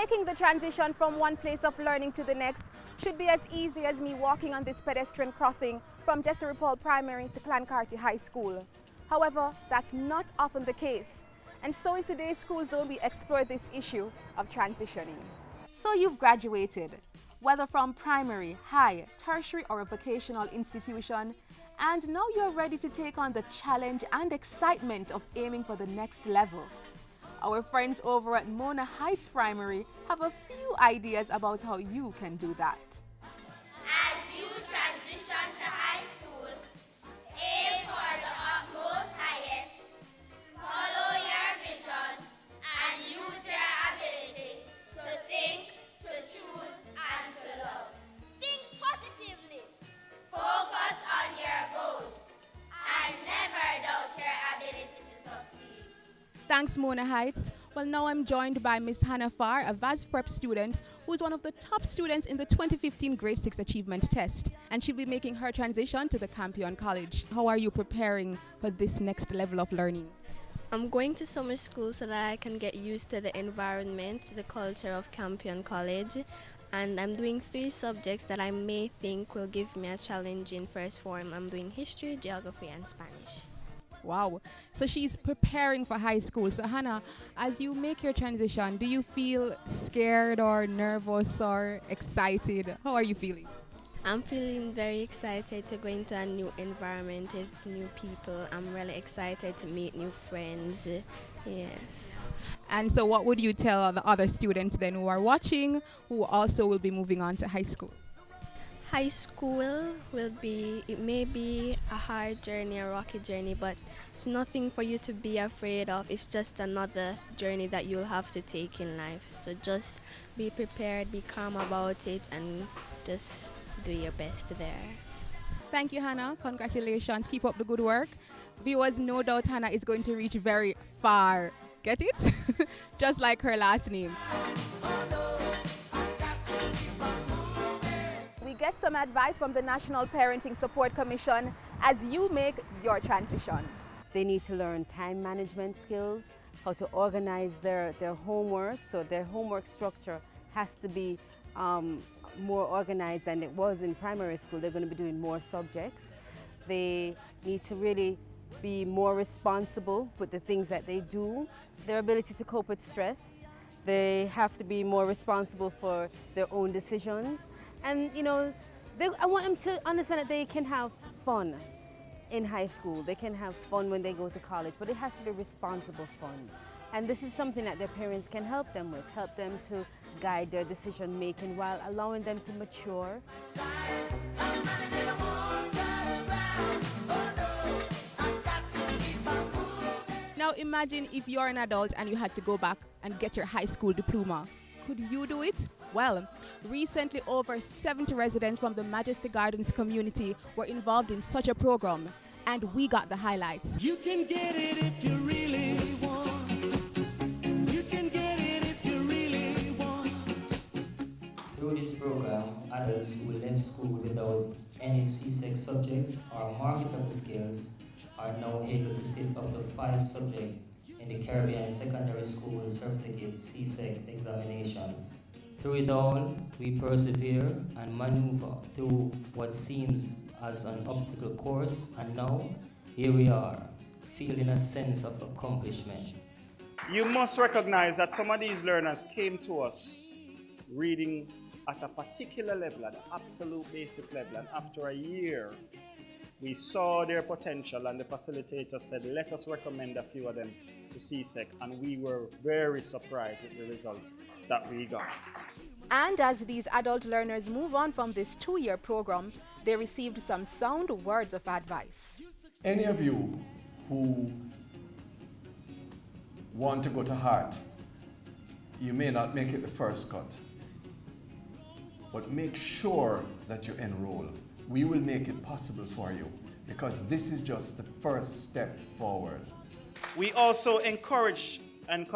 Making the transition from one place of learning to the next should be as easy as me walking on this pedestrian crossing from Jesse Paul Primary to Clancarty High School. However, that's not often the case. And so in today's School Zone, we explore this issue of transitioning. So you've graduated, whether from primary, high, tertiary or a vocational institution, and now you're ready to take on the challenge and excitement of aiming for the next level. Our friends over at Mona Heights Primary have a few ideas about how you can do that. As you transition to high school, aim for the utmost highest, follow your vision, and use your ability to think, to choose, and to love. Think positively. Focus on your goals, and never doubt your ability to succeed. Thanks, Mona Heights. Well, now I'm joined by Miss Hannah Farr, a VAS Prep student who is one of the top students in the 2015 Grade 6 Achievement Test. And she'll be making her transition to the Campion College. How are you preparing for this next level of learning? I'm going to summer school so that I can get used to the environment, the culture of Campion College. And I'm doing 3 subjects that I may think will give me a challenge in first form. I'm doing history, geography, and Spanish. Wow. So she's preparing for high school. So Hannah, as you make your transition, do you feel scared or nervous or excited? How are you feeling? I'm feeling very excited to go into a new environment with new people. I'm really excited to meet new friends. Yes. And so what would you tell the other students then who are watching, who also will be moving on to high school? High school it may be a hard journey, a rocky journey, but it's nothing for you to be afraid of. It's just another journey that you'll have to take in life. So just be prepared, be calm about it, and just do your best there. Thank you, Hannah. Congratulations. Keep up the good work. Viewers, no doubt Hannah is going to reach very far. Get it? Just like her last name. We get some advice from the National Parenting Support Commission as you make your transition. They need to learn time management skills, how to organize their homework. So their homework structure has to be more organized than it was in primary school. They're going to be doing more subjects. They need to really be more responsible with the things that they do. Their ability to cope with stress. They have to be more responsible for their own decisions. And you know, I want them to understand that they can have fun in high school. They can have fun when they go to college, but it has to be responsible fun. And this is something that their parents can help them with, help them to guide their decision making while allowing them to mature. Now imagine if you're an adult and you had to go back and get your high school diploma. Could you do it? Well, recently over 70 residents from the Majesty Gardens community were involved in such a program, and we got the highlights. You can get it if you really want. You can get it if you really want. Through this program, adults who left school without any CSEC subjects or marketable skills are now able to sit up to 5 subjects in the Caribbean Secondary School Certificate CSEC examinations. Through it all, we persevere and maneuver through what seems as an obstacle course, and now here we are, feeling a sense of accomplishment. You must recognize that some of these learners came to us reading at a particular level, at an absolute basic level, and after a year, we saw their potential, and the facilitator said, let us recommend a few of them to CSEC, and we were very surprised with the results that we got. And as these adult learners move on from this 2-year program, they received some sound words of advice. Any of you who want to go to Hart, you may not make it the first cut, but make sure that you enroll. We will make it possible for you, because this is just the first step forward. We also encourage the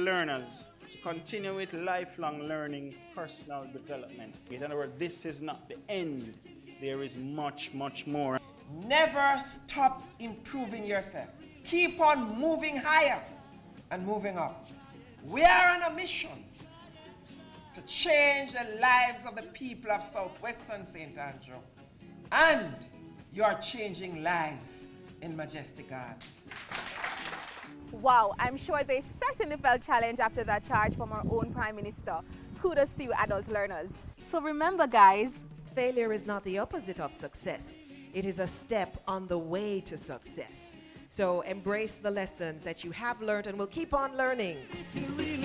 learners to continue with lifelong learning, personal development. In other words, this is not the end. There is much, much more. Never stop improving yourself. Keep on moving higher and moving up. We are on a mission to change the lives of the people of Southwestern St. Andrew. And you are changing lives in Majestic Gardens. Wow, I'm sure they certainly felt challenged after that charge from our own Prime Minister. Kudos to you, adult learners. So remember, guys, failure is not the opposite of success. It is a step on the way to success. So embrace the lessons that you have learned and will keep on learning. If you really